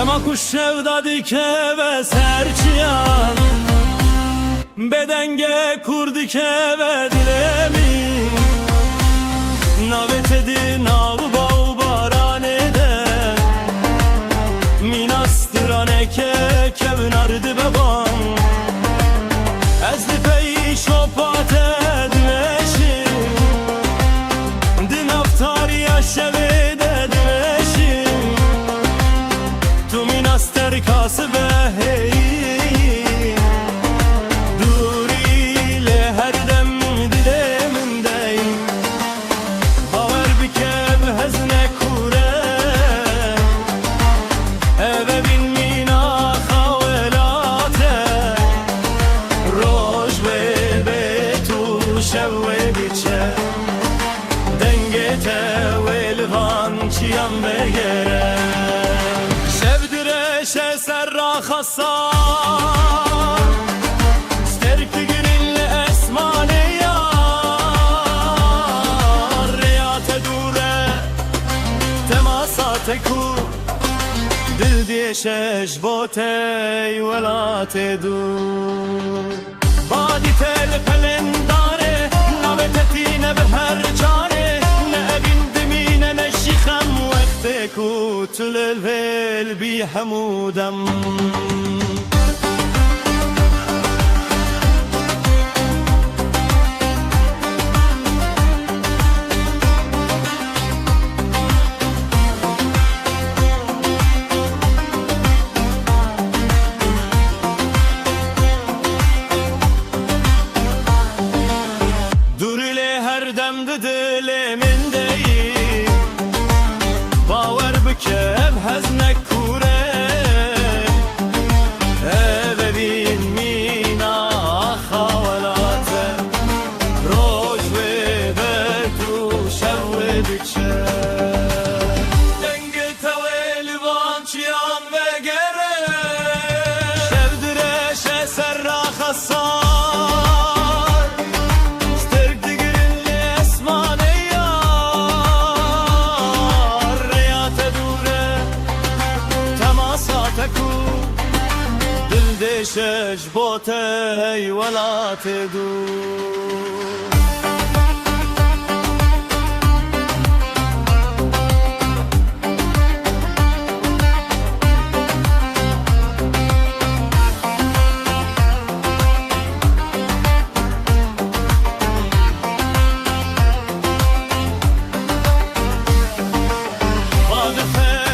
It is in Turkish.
Dema kuş şevda dike ve serçiyan Bedenge kur dike ve dilemi Navet edin av bav baranede Minastraneke kevin ardı beban Ezli peyi şopate düveşi Din aftari yaşevede düveşi Tu minaster kasbe heyi Duriyle her dem dilemindeyim Baver bikev hezne kure Eve bin mina havelate Roj ve betu şevve biçe Dengete ve lvan çiyan ve gere Şevdireşe serra khassa Sterkli girinle esmane yar Reyate dure temasate ku Dil diye şeşbote velate dur Badi tel pelendare Navetetine be her cane Ne evin demine ne şikham Vekte ku tülel bi hamudam Durile her demde dilemindeyim Baver bikev hezne kure Eve bin mina havalate Roj ve betu şevve biçe Denge teveli vançiyan ve gere Şevdireşe serra khassa شجبوتي ولا تدور Vadıfe